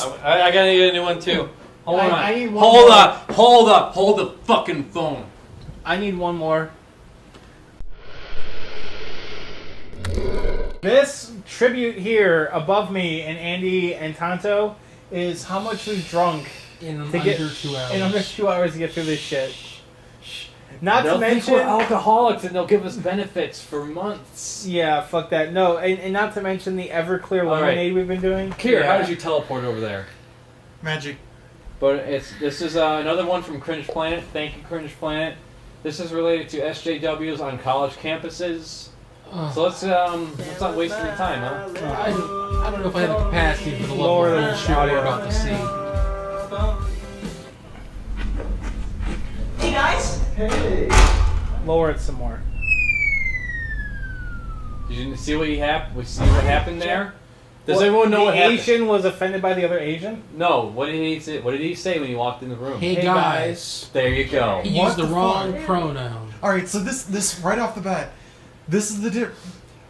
I gotta get a new one too. Hold on. I need one Hold more. up. Hold up. Hold the fucking phone. I need one more. This tribute here above me and Andy and Tonto is how much we've drunk In to get 2 hours. in under 2 hours to get through this shit. Not They'll to think mention, we're alcoholics and they'll give us benefits for months. yeah, fuck that. No, and not to mention the Everclear All right. lemonade we've been doing. Kier, Yeah. how did you teleport over there? Magic. But this is another one from Cringe Planet. Thank you, Cringe Planet. This is related to SJWs on college campuses. So let's not waste any time, huh? I don't know if I have the capacity for the Lower level the of bullshit audio. we're about to see. Hey guys! Lower it some more. Did you see what happened there? Does everyone know the what happened? Asian was offended by the other Asian? No. What did he say? What did he say when he walked in the room? Hey, Hey, guys. There you go. He What used the the wrong fuck? pronoun. All right, so this right off the bat, this is the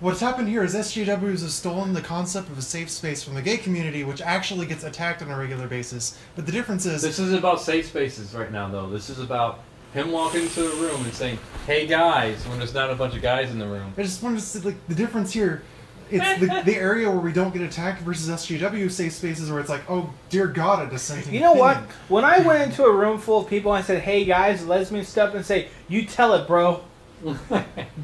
what's happened here is SJWs have stolen the concept of a safe space from the gay community, which actually gets attacked on a regular basis. But the difference is This is about safe spaces right now, though. This is about him walking into the room and saying, "Hey guys," when there's not a bunch of guys in the room. I just wanted to say, like, the difference here. It's the area where we don't get attacked versus SJW safe spaces where it's like, oh dear God, a dissenting You know what? opinion. When I went into a room full of people and I said, "Hey guys," lesbian stuff, and say, "You tell it, bro."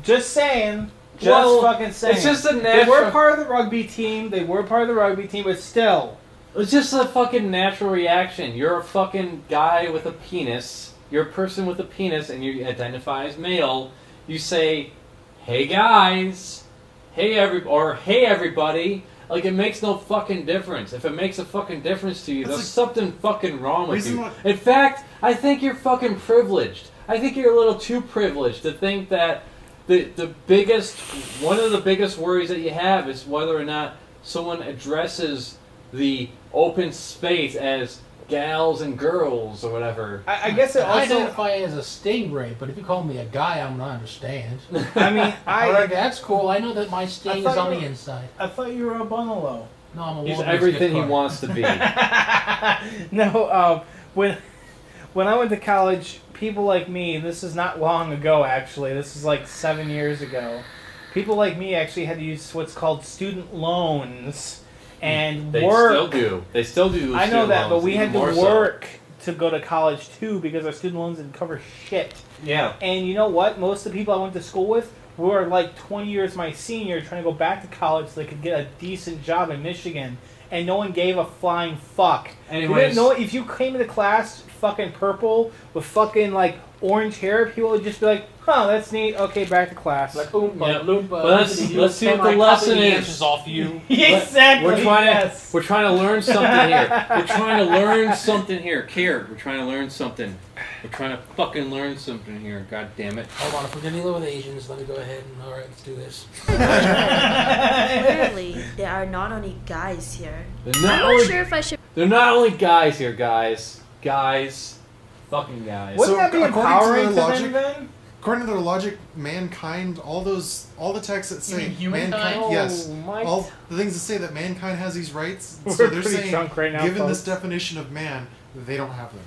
Just saying. Just Well, fucking saying. it's just a They were natural. part of the rugby team. But still. It's just a fucking natural reaction. You're a fucking guy with a penis. You're a person with a penis, and you identify as male. You say, "Hey guys," "Hey everybody." Like, it makes no fucking difference. If it makes a fucking difference to you, That's there's something fucking wrong with Reason you. why- In fact, I think you're fucking privileged. I think you're a little too privileged to think that one of the biggest worries that you have is whether or not someone addresses the open space as gals and girls or whatever. I guess it I also. identify as a stingray, but if you call me a guy, I'm gonna understand. I mean, Alright, that's cool. I know that my sting is thought on you the were- inside. I thought you were a bungalow. No, I'm a He's Walgreens everything gift he card. wants to be. No, when I went to college, people like me, and this is not long ago actually, this is like 7 years ago, people like me actually had to use what's called student loans and They work. still do. They still do. I know student that, but loans, we had even to more so. work to go to college too because our student loans didn't cover shit. Yeah. And you know what? Most of the people I went to school with were like 20 years my senior, trying to go back to college so they could get a decent job in Michigan. And no one gave a flying fuck. You Anyways. didn't know if you came into class fucking purple with fucking like orange hair, people would just be like, "Huh, that's neat. Okay, back to class." Like Oompa Yeah. Loompa. But let's see what the I lesson copy the is. answers off you. Exactly. We're trying yes. to learn something here. We're trying to learn something here. Kier, we're trying to learn something. We're trying to fucking learn something here. God damn it. Hold on, if we're gonna deal with Asians, let me go ahead and alright, let's do this. Clearly, there are not only guys here. They're I'm not not only, sure if I should. they're not only guys here, guys. Guys. Fucking guys. Wouldn't So, that be according to empowering their to logic- them then? According to their logic, mankind, all the texts that say mean humankind? mankind, yes, Oh, my all the things that say that mankind has these rights. We're so they're pretty saying, drunk right now, given folks. this definition of man, they don't have them.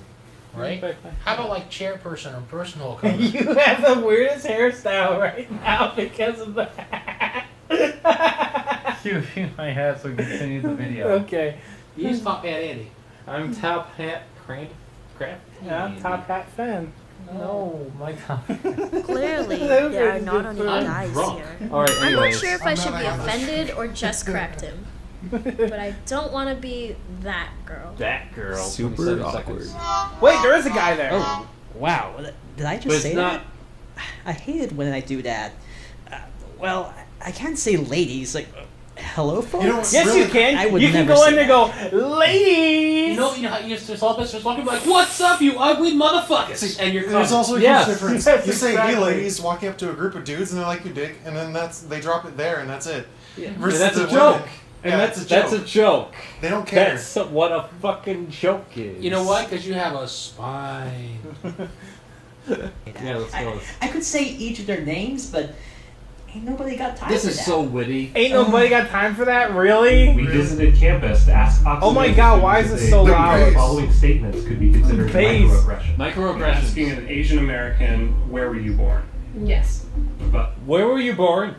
Right? How about like chairperson or personal cover? You have the weirdest hairstyle right now because of that. You might have to continue the video. Okay. He's Top Hat Andy. I'm Top Hat Craft. Yeah, top hat fan. No, my top. Clearly, That was there are really not good only fun. guys drunk. here. Alright, I'm not anyways. sure if I I'm should not be honest. offended or just correct him. But I don't want to be that girl. That girl. Super 27 awkward. seconds. Wait, there is a guy there. Oh, wow. Did I But just it's say not. that? I hate it when I do that. Well, I can't say ladies. Like, hello, folks? You know what? Yes, Really? you can. I would You can never go say in there and go, ladies. You know how you just all this just walking like, "What's up, you ugly motherfuckers?" See, And you're There's also a Yes. huge difference. Yes, You say, exactly. "Hey, ladies," walking up to a group of dudes, and they're like, "You dick," and then they drop it there, and that's it. Yeah. Versus And that's the a joke. women. And Yeah, that's it's a that's joke. a joke. They don't care. That's what a fucking joke is. You know what? Because you have a spine. Yeah, let's go. I could say each of their names, but Ain't nobody got time This for is that. so witty. Ain't nobody got time for that, really? We visited campus to ask Oh my God, why is this so loud? The following statements could be considered Bass. microaggression. Microaggressions. Asking an Asian American, where were you born? Yes. But Where were you born?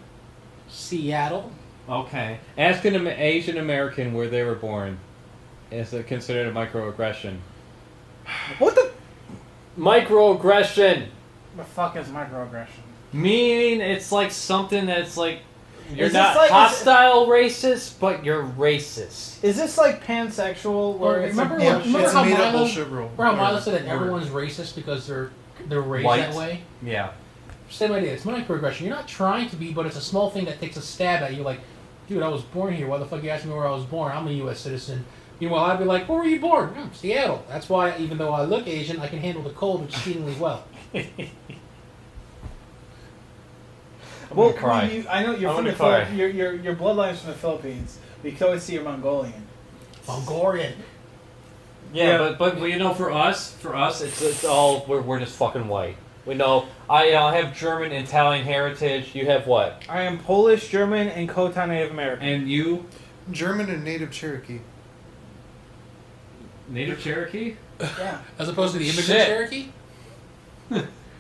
Seattle. Okay. Asking an Asian American where they were born is considered a microaggression. What the Microaggression! fuck is microaggression? Meaning it's like something that's like you're Is this not like- hostile racist, but you're racist. Is this like pansexual? Or Or it's remember like what- bullshit? remember It's a how made-up Milo- bullshit rule. Remember how Milo said that Word. everyone's racist because they're raised White. that way? Yeah. Same idea. It's microaggression. You're not trying to be, but it's a small thing that takes a stab at you. Like, dude, I was born here. Why the fuck you asking me where I was born? I'm a U.S. citizen. Meanwhile, I'd be like, where were you born? "Oh, Seattle. That's why, even though I look Asian, I can handle the cold exceedingly well. Well, gonna cry. I know you're I'm from the gonna cry. your bloodline's from the Philippines. We can always see you're Mongolian. Mongolian. Yeah, Yeah. but you know, for us, it's all we're just fucking white. We know. I have German, Italian heritage. You have what? I am Polish, German, and Khotan Native American. And you, German and Native Cherokee. Native Cherokee. Yeah. As opposed to the immigrant Shit. Cherokee?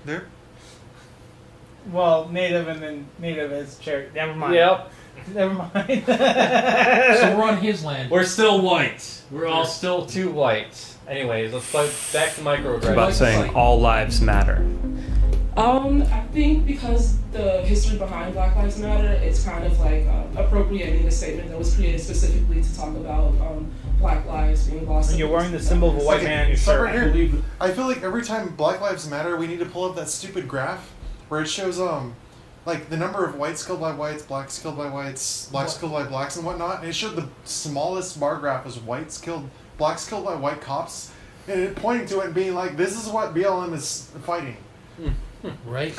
There. Well, Native and then Native is Cherokee. Never mind. Yep. Never mind. So we're on his land. We're still white. We're all still too white. Anyways, let's fight back to microaggressions. about saying all lives matter. I think because the history behind Black Lives Matter, it's kind of like appropriating a statement that was created specifically to talk about Black lives being lost. You're wearing the symbol of a white Okay, man on your so shirt. right here, I feel like every time Black Lives Matter, we need to pull up that stupid graph where it shows like the number of whites killed by whites, blacks killed by whites, blacks killed by blacks, and whatnot. And it showed the smallest bar graph as blacks killed by white cops, and it pointing to it and being like, "This is what BLM is fighting." Right?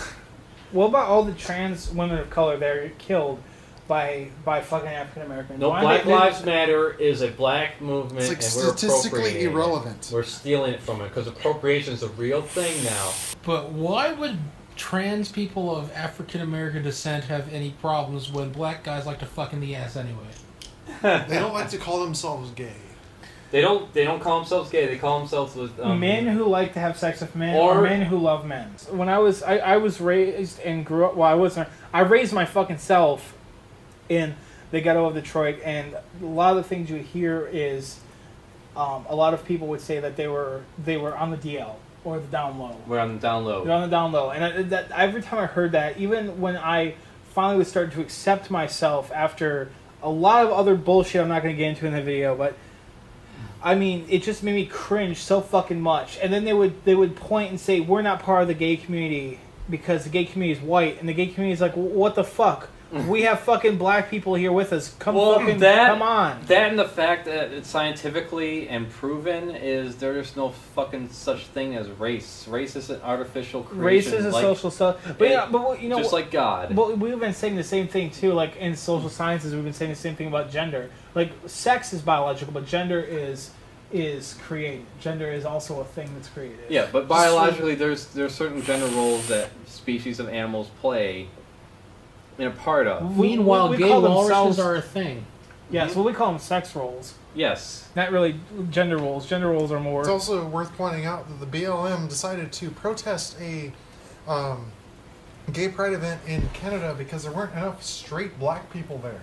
What about all the trans women of color that are killed by fucking African Americans? No, Black Lives Matter is a black movement, It's like and we're statistically appropriating it. irrelevant. We're stealing it from it because appropriation is a real thing now. But why would trans people of African American descent have any problems when black guys like to fuck in the ass anyway? They don't like to call themselves gay. They don't call themselves gay. They call themselves with men who like to have sex with men Or- or men who love men. When I was raised and grew up, well, I raised my fucking self in the ghetto of Detroit, and a lot of the things you hear is a lot of people would say that they were on the DL or the down low. We're on the down low. They're on the down low, and that every time I heard that, even when I finally was starting to accept myself after a lot of other bullshit I'm not going to get into in the video, but I mean, it just made me cringe so fucking much. And then they would point and say, we're not part of the gay community because the gay community is white, and the gay community is like, what the fuck? We have fucking black people here with us. Come on. That and the fact that it's scientifically and proven is there's no fucking such thing as race. Race is an artificial creation. Race is a like, social stuff. But yeah, but you know, just like God. Well, we've been saying the same thing too. Like in social sciences, we've been saying the same thing about gender. Like sex is biological, but gender is created. Gender is also a thing that's created. Yeah, but biologically, there's certain gender roles that species of animals play and a part of. Meanwhile, we gay call walruses themselves- are a thing. Yeah, so we call them sex roles. Yes. Not really gender roles. Gender roles are more. It's also worth pointing out that the BLM decided to protest a gay pride event in Canada because there weren't enough straight black people there.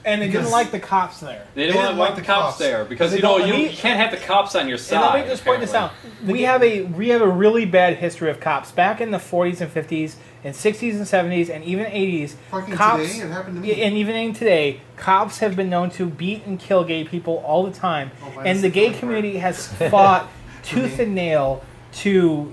And they didn't Because- like the cops there. They didn't want the cops there because They you know don't- you we- can't have the cops on your And side. let me just point this out. apparently. We have a really bad history of cops. Back in the 40s and 50s and 60s and 70s and even 80s, Fucking cops today, it happened to me. and even in today, cops have been known to beat and kill gay people all the time. Oh, And minus the the gay funny community has fought tooth and nail to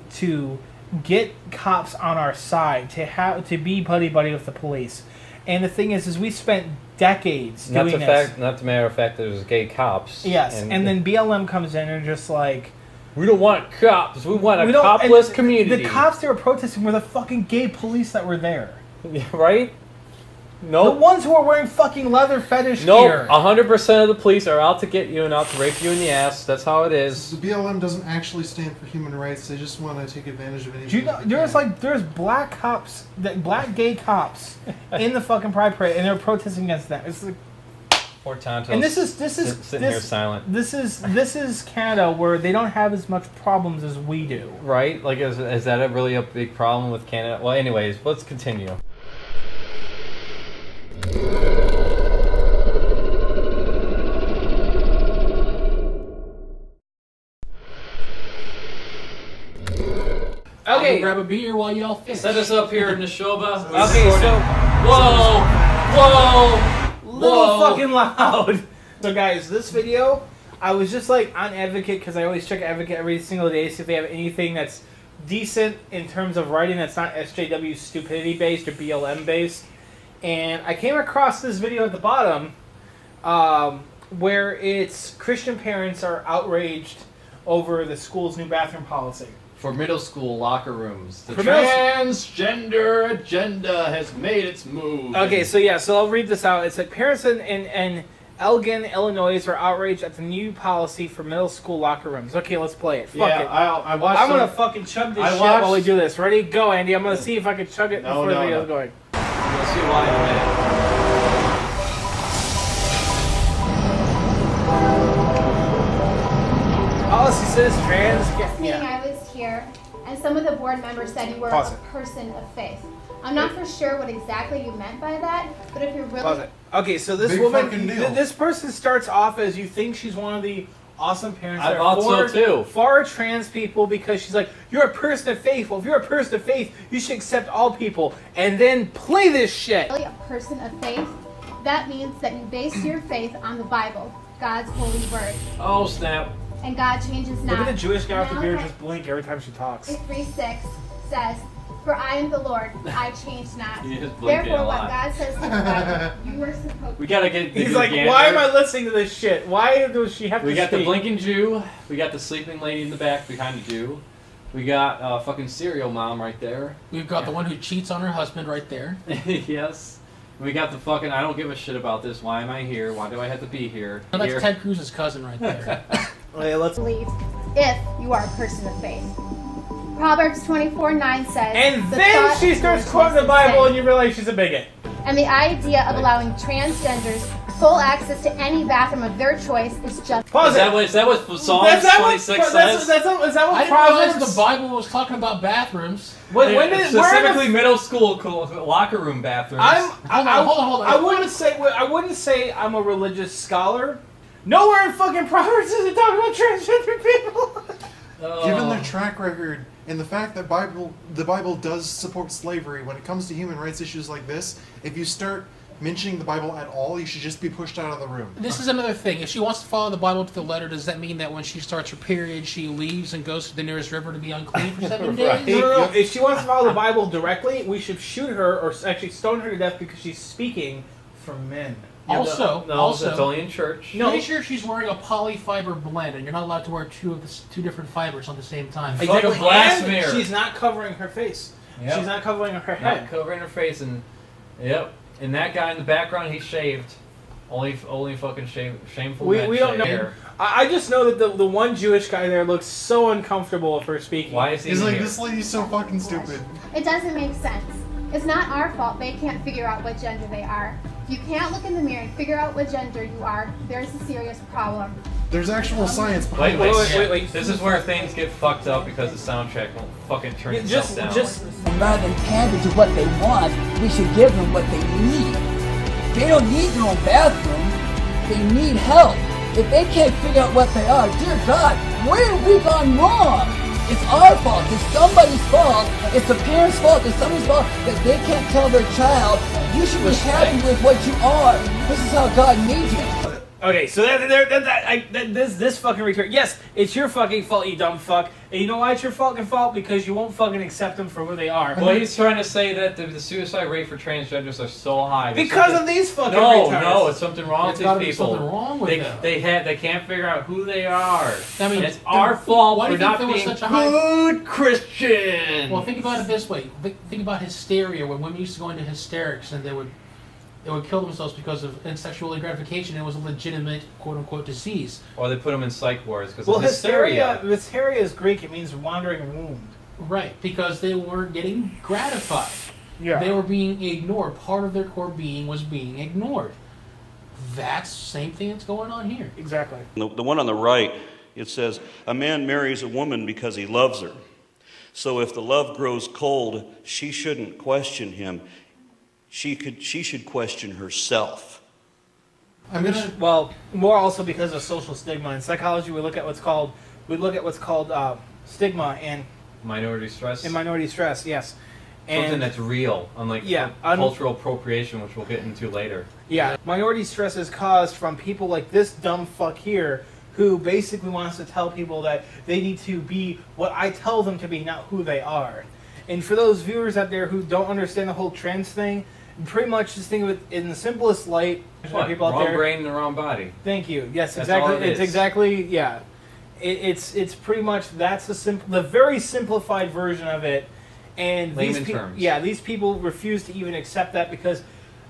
get cops on our side, to be buddy with the police. And the thing is we spent decades Not doing the this. fact, not the matter of fact, that there's gay cops. Yes, and then BLM comes in and just like, we don't want cops. We want a we don't- copless and community. The cops they were protesting were the fucking gay police that were there. right? Nope. The ones who are wearing fucking leather fetish Nope. gear. 100% of the police are out to get you and out to rape you in the ass. That's how it is. The BLM doesn't actually stand for human rights. They just want to take advantage of anything. Do you know, there's black cops, black gay cops in the fucking Pride Parade, and they're protesting against that. It's like, Poor Tontos. and this is sitting here silent. This is Canada where they don't have as much problems as we do. Right? Like, is that really a big problem with Canada? Well, anyways, let's continue. I'll Okay. grab a beer while y'all finish. Set us up here, Neshoba. Okay, so Whoa! little fucking loud. So guys, this video, I was just like on Advocate because I always check Advocate every single day to see if they have anything that's decent in terms of writing that's not SJW stupidity based or BLM based. And I came across this video at the bottom where it's Christian parents are outraged over the school's new bathroom policy. For middle school locker rooms, the For middle- transgender agenda has made its move. Okay, so I'll read this out. It's like parents in Elgin, Illinois are outraged at the new policy for middle school locker rooms. Okay, let's play it. Fuck it. I watched. I'm gonna fucking chug this shit while we do this. Ready? Go, Andy. I'm gonna see if I can chug it before the video's going. We'll see why in a minute. Policy says trans. Meeting I was here, and some of the board members said you were Pause a it. person of faith. I'm not for sure what exactly you meant by that, but if you're really Pause it. Okay, so this Big woman, fucking deal. this person starts off as you think she's one of the awesome parents. I that thought are so, too. For trans people because she's like, you're a person of faith. Well, if you're a person of faith, you should accept all people. And then play this shit. a person of faith, that means that you base your faith on the Bible, God's holy word. Oh snap! And God changes not. Look at the Jewish guy with the beard Malachi just blink every time she talks. 3:6 says, "For I am the Lord, I change not." You just blinking Therefore, a what lot. God says in the Bible, you are supposed We gotta get. He's like, why am I listening to this shit? Why does she have to We got the speak? blinking Jew. We got the sleeping lady in the back behind the Jew. We got fucking serial mom right there. We've got the one who cheats on her husband right there. Yes. We got the fucking I don't give a shit about this. Why am I here? Why do I have to be here? And that's Here. Ted Cruz's cousin right there. Okay, let's. believe if you are a person of faith. Proverbs 24:9 says, And "The then thought she of starts foolishness quoting the is Bible, sin." and you realize she's a bigot. And the idea of allowing transgenders full access to any bathroom of their choice is just Pause it. Is that what Psalms Is that 26 says? is that I what didn't Proverbs? realize the Bible was talking about bathrooms. When did Specifically middle school locker room bathrooms. Hold on. I wouldn't say I'm a religious scholar. Nowhere in fucking Proverbs does it talk about transgender people. Given their track record and the fact that the Bible does support slavery, when it comes to human rights issues like this, if you start mentioning the Bible at all, you should just be pushed out of the room. This is another thing. If she wants to follow the Bible to the letter, does that mean that when she starts her period, she leaves and goes to the nearest river to be unclean for 7 days? No. If she wants to follow the Bible directly, we should shoot her or actually stone her to death because she's speaking for men. Also, it's only in church. No. Pretty sure she's wearing a polyfiber blend, and you're not allowed to wear two different fibers on the same time. Like a blasphemer. And she's not covering her face. Yep. She's not covering her head. Not covering her face, and and that guy in the background, he's shaved. Only fucking shameful. We men don't shave know. hair. I just know that the one Jewish guy there looks so uncomfortable with her speaking. Why is he He's like, here? this lady's so fucking stupid. It doesn't make sense. It's not our fault they can't figure out what gender they are. If you can't look in the mirror and figure out what gender you are, there's a serious problem. There's actual science behind Wait, it. wait. This is where things get fucked up because the soundtrack won't fucking turn itself down. Rather than pander to what they want, we should give them what they need. They don't need their own bathroom. They need help. If they can't figure out what they are, dear God, where have we gone wrong? It's our fault. It's somebody's fault. It's the parents' fault. It's somebody's fault that they can't tell their child, you should be happy with what you are. This is how God made you. Okay, so this fucking retard. Yes, it's your fucking fault, you dumb fuck. And you know why it's your fucking fault? Because you won't fucking accept them for who they are. Well, he's trying to say that the suicide rate for transgenders are so high. Because of these fucking No, retards. it's something wrong There's with gotta these be people. something wrong with them. They can't figure out who they are. I mean, it's our fault why do for you think not there was being such a high- good Christians. Well, think about it this way. Think about hysteria, when women used to go into hysterics and they would They would kill themselves because of sexual gratification. It was a legitimate quote-unquote disease. Or they put them in psych wards because Well, of hysteria. hysteria is Greek. It means wandering wound. Right, because they were getting gratified. Yeah. They were being ignored. Part of their core being was being ignored. That's the same thing that's going on here. Exactly. The one on the right, it says, a man marries a woman because he loves her. So if the love grows cold, she shouldn't question him. She should question herself. Well, more also because of social stigma. In psychology, we look at what's called stigma and Minority stress. minority stress. Yes. Something that's real, unlike cultural appropriation, which we'll get into later. Yeah, minority stress is caused from people like this dumb fuck here, who basically wants to tell people that they need to be what I tell them to be, not who they are. And for those viewers out there who don't understand the whole trans thing, pretty much just think of it in the simplest light. What? People out Wrong there, brain in the wrong body. Thank you. Yes, That's exactly. all it It's is. exactly It's pretty much that's the very simplified version of it. And Layman terms. these people refuse to even accept that because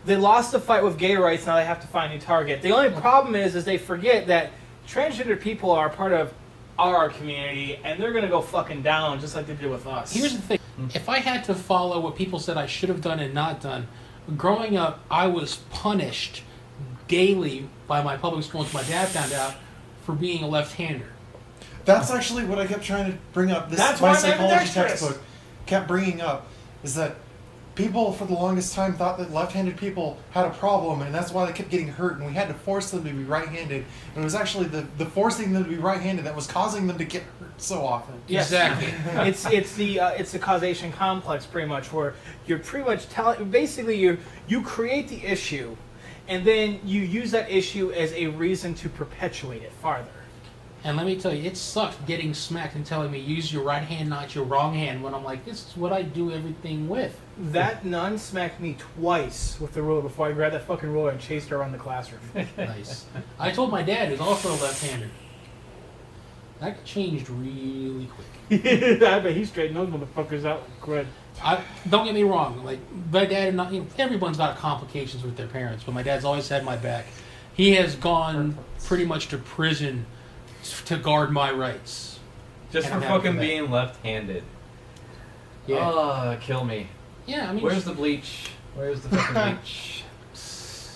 they lost the fight with gay rights. Now they have to find a new target. The only problem is they forget that transgender people are part of our community, and they're gonna go fucking down just like they did with us. Here's the thing. If I had to follow what people said I should have done and not done, growing up, I was punished daily by my public school until my dad found out for being a left-hander. That's actually what I kept trying to bring up. That's my why I'm psychology ambidextrous. textbook kept bringing up is that people for the longest time thought that left-handed people had a problem, and that's why they kept getting hurt, and we had to force them to be right-handed. And it was actually the forcing them to be right-handed that was causing them to get hurt so often. Yes. Exactly. it's the causation complex, pretty much, where you're pretty much telling. Basically, you create the issue, and then you use that issue as a reason to perpetuate it farther. And let me tell you, it sucked getting smacked and telling me use your right hand, not your wrong hand, when I'm like, this is what I do everything with. That nun smacked me twice with the ruler before I grabbed that fucking ruler and chased her around the classroom. Nice. I told my dad, who's also a left-hander. That changed really quick. I bet he straightened those motherfuckers out quick. Don't get me wrong, like my dad and everyone's got complications with their parents, but my dad's always had my back. He has gone pretty much to prison to guard my rights. Just And for I'm happy fucking for that. being left-handed. Yeah. Oh, kill me. Yeah, I mean, Where's the bleach? Where's the fucking bleach?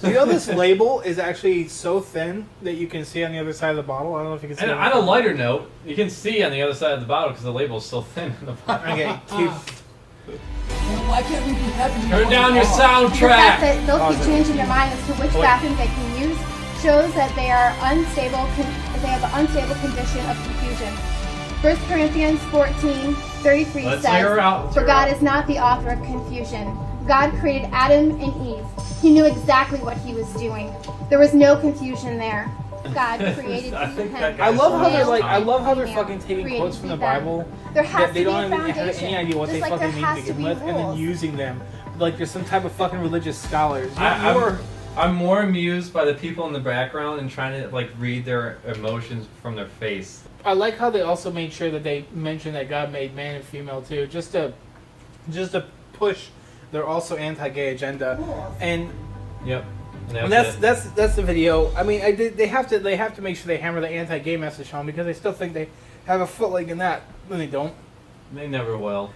You know this label is actually so thin that you can see on the other side of the bottle? I don't know if you can see And it. on a lighter note, you can see on the other side of the bottle because the label is so thin in the bottle. Okay, Why can't we be happy? Turn down your The fact soundtrack! that they'll keep changing their mind as to which bathroom they can use shows that they are unstable. They have an unstable condition of confusion. 1 Corinthians 14:33 Let's hear her out. says, "For God is not the author of confusion. God created Adam and Eve. He knew exactly what He was doing. There was no confusion there. God created I think him. that I love how they're Male I love how they're and fucking female taking quotes from the created them. Bible There has that to they be don't a even have foundation. any idea what Just they like fucking there mean has to to begin be with, and then rules. using them like there's some type of fucking religious scholars. You're- I'm more amused by the people in the background and trying to like read their emotions from their face. I like how they also made sure that they mentioned that God made man and female too, just to push their also anti-gay agenda. And Yep. And that's the video. I mean, they have to make sure they hammer the anti-gay message home because they still think they have a footleg in that, and they don't. They never will.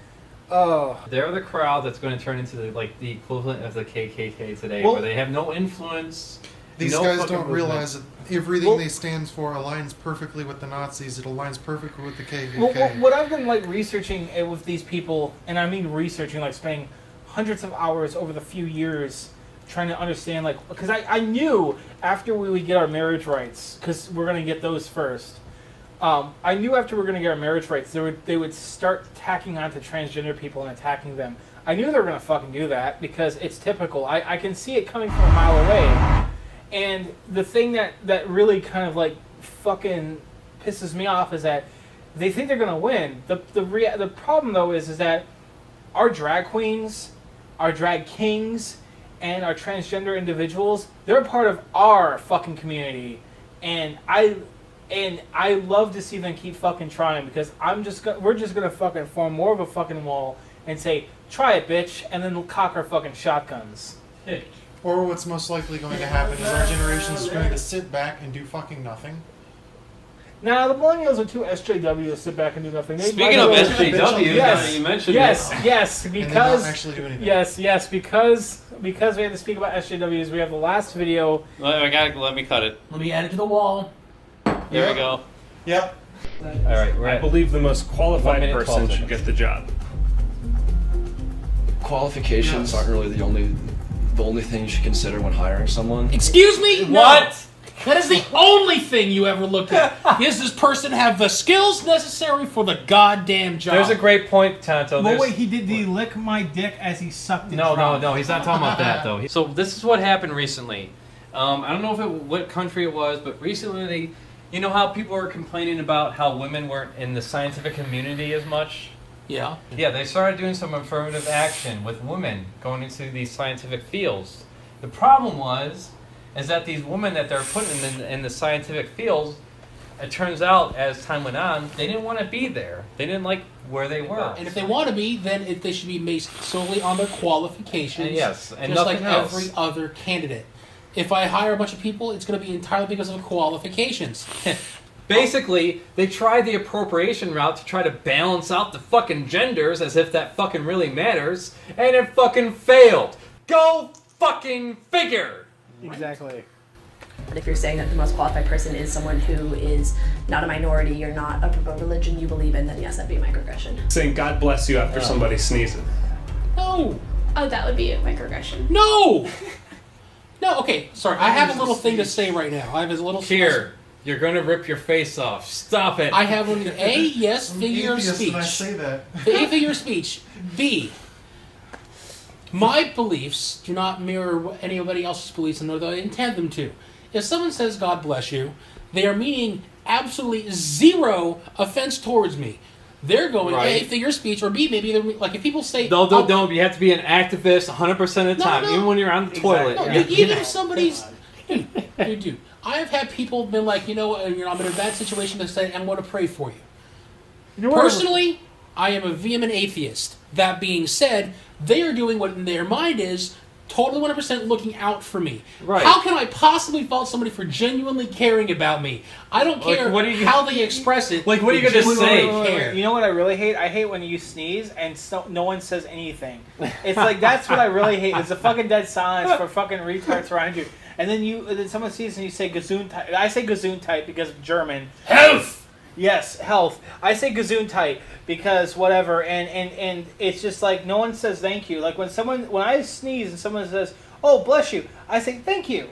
Oh, They're the crowd that's going to turn into the equivalent of the KKK today, Well- where they have no influence. These no guys fucking don't movement. realize that everything Well- they stand for aligns perfectly with the Nazis. It aligns perfectly with the KKK. well, what I've been like researching with these people, and I mean researching, like spending hundreds of hours over the few years trying to understand, like, because I knew after we would get our marriage rights, because we're gonna get those first. I knew after we were gonna get our marriage rights, they would start tacking onto transgender people and attacking them. I knew they were gonna fucking do that because it's typical. I can see it coming from a mile away. And the thing that really kind of like fucking pisses me off is that they think they're gonna win. The problem though is that our drag queens, our drag kings, and our transgender individuals, they're a part of our fucking community, and I love to see them keep fucking trying because we're just gonna fucking form more of a fucking wall and say, try it, bitch, and then we'll cock our fucking shotguns. Or what's most likely going to happen is our generation is going to sit back and do fucking nothing. Now the millennials are too SJW to sit back and do nothing. Speaking of SJW, yes, you mentioned yes, And they because don't actually do anything. yes, because we have to speak about SJWs. We have the last video. Let me cut it. Let me add it to the wall. There we go. Yep. All right, I believe the most qualified 1 minute, person 12 should seconds. get the job. Qualifications aren't really the only thing you should consider when hiring someone. Excuse me? No. What? That is the only thing you ever look at. Does this person have the skills necessary for the goddamn job? There's a great point, Tonto. Well, wait, did he lick my dick as he sucked it? No, he's not talking about that though. So this is what happened recently. I don't know what country it was, but recently, you know how people were complaining about how women weren't in the scientific community as much? Yeah. Yeah, they started doing some affirmative action with women going into these scientific fields. The problem is that these women that they're putting in the scientific fields, it turns out as time went on, they didn't want to be there. They didn't like where they were. And if they want to be, then they should be based solely on their qualifications. And yes, and just nothing like else. every other candidate. If I hire a bunch of people, it's going to be entirely because of qualifications. Basically, they tried the appropriation route to try to balance out the fucking genders as if that fucking really matters, and it fucking failed. Go fucking figure! Exactly. But if you're saying that the most qualified person is someone who is not a minority, you're not of a religion you believe in, then yes, that'd be a microaggression. Saying God bless you after somebody sneezes. No! Oh, that would be a microaggression. No! No, okay, sorry. I have a little thing to say right now. I have a little... Here, you're gonna rip your face off. Stop it. I have only A, yes, figure of Atheist, speech. and I say that. A, figure of speech. B, my beliefs do not mirror anybody else's beliefs, nor do I intend them to. If someone says God bless you, they are meaning absolutely zero offense towards me. They're going Right. A, figure of speech, or B, maybe they're like if people say Don't. You have to be an activist 100% of the time, even when you're on the toilet. No, Yeah. even if somebody's dude, I have had people been like, I'm in a bad situation to say I'm going to pray for you. Personally, I am a vehement atheist. That being said, they are doing what in their mind is totally 100% looking out for me. Right. How can I possibly fault somebody for genuinely caring about me? I don't care how they express it. Like, what are you they gonna genuinely say? care. You know what I really hate? I hate when you sneeze and no one says anything. It's like that's what I really hate. It's a fucking dead silence for fucking retards around you. And then someone sees and you say Gesundheit. I say Gesundheit because of German. Health. Yes, health. I say Gesundheit because whatever, and it's just like no one says thank you. Like when I sneeze and someone says, "Oh, bless you," I say thank you.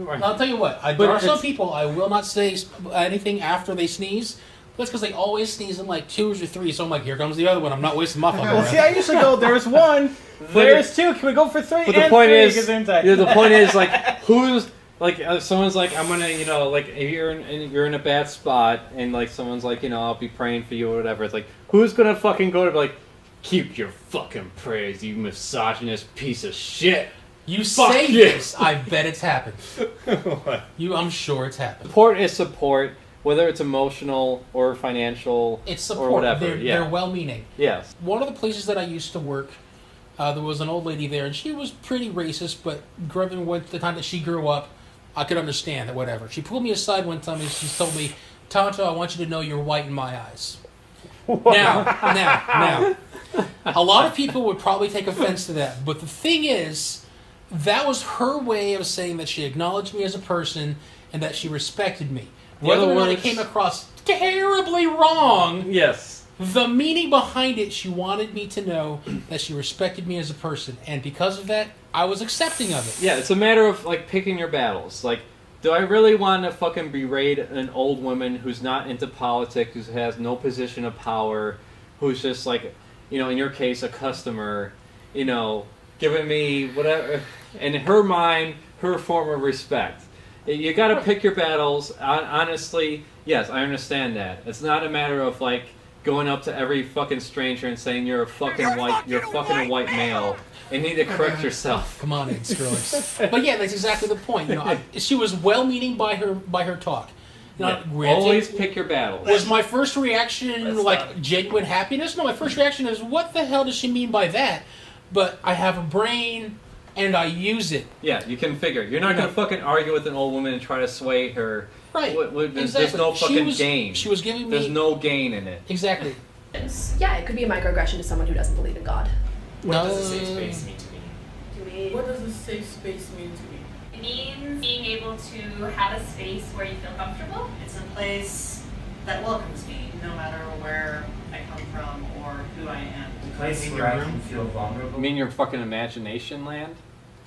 I'll tell you what. There are some people I will not say anything after they sneeze. That's because they always sneeze in like twos or threes. So I'm like, here comes the other one. I'm not wasting my fucking Well, breath. see, I usually go. There's one. There's two. Can we go for three? But the and point three, is, Gesundheit. the point is, like, who's like, someone's like, I'm gonna, like, if you're in a bad spot, and like, someone's like, I'll be praying for you or whatever. It's like, who's gonna fucking go to like, keep your fucking prayers, you misogynist piece of shit. You Fuck say you. this, I bet it's happened. I'm sure it's happened. Support is support, whether it's emotional or financial. It's or support. whatever. They're well-meaning. Yes. One of the places that I used to work, there was an old lady there, and she was pretty racist, but given the time that she grew up, I could understand that, whatever. She pulled me aside one time and she told me, Tonto, I want you to know you're white in my eyes. Now, a lot of people would probably take offense to that, but the thing is, that was her way of saying that she acknowledged me as a person and that she respected me. Whether or not it came across terribly wrong, yes, the meaning behind it, she wanted me to know that she respected me as a person, and because of that, I was accepting of it. Yeah, it's a matter of like picking your battles. Like, do I really want to fucking berate an old woman who's not into politics, who has no position of power, who's just like, in your case, a customer, giving me whatever, in her mind, her form of respect. You got to pick your battles. Honestly, yes, I understand that. It's not a matter of like going up to every fucking stranger and saying you're a fucking white male. You need to correct yourself. Come on in, Skrillex. But yeah, that's exactly the point. She was well-meaning by her talk. Always pick your battles. Was my first reaction genuine happiness? No, my first reaction is, what the hell does she mean by that? But I have a brain, and I use it. Yeah, you can figure. You're not going to fucking argue with an old woman and try to sway her. Right. There's Exactly. no She fucking was- gain. she was giving me- There's no gain in it. Exactly. Yeah, it could be a microaggression to someone who doesn't believe in God. What does a safe space mean to me? What does a safe space mean to me? It means being able to have a space where you feel comfortable. It's a place that welcomes me, no matter where I come from or who I am. A place where I can feel vulnerable. I mean your fucking imagination land?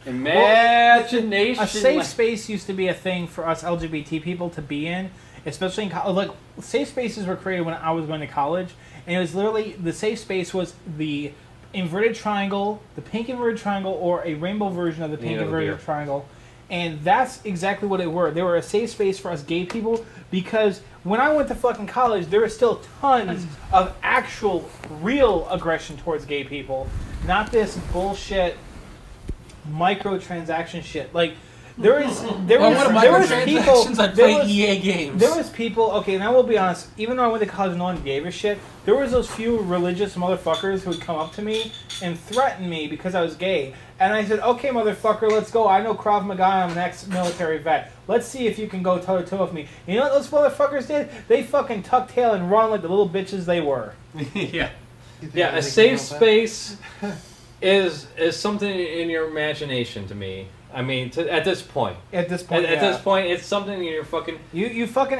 Imagination A safe land. space used to be a thing for us LGBT people to be in, especially in college. Like, safe spaces were created when I was going to college, and it was literally, the safe space was the inverted triangle, the pink inverted triangle, or a rainbow version of the pink inverted triangle. And that's exactly what it were. They were a safe space for us gay people, because when I went to fucking college, there was still tons of actual, real aggression towards gay people. Not this bullshit microtransaction shit. Like, there was people. I play EA games. There was people. Okay, and I will be honest. Even though I went to college and no one gave a shit, there was those few religious motherfuckers who would come up to me and threaten me because I was gay. And I said, "Okay, motherfucker, let's go. I know Krav Maga. I'm an ex-military vet. Let's see if you can go toe to toe with me." You know what those motherfuckers did? They fucking tucked tail and run like the little bitches they were. Yeah. Yeah, a safe space is something in your imagination to me. I mean, at this point. At this point, At this point, it's something in your fucking... You fucking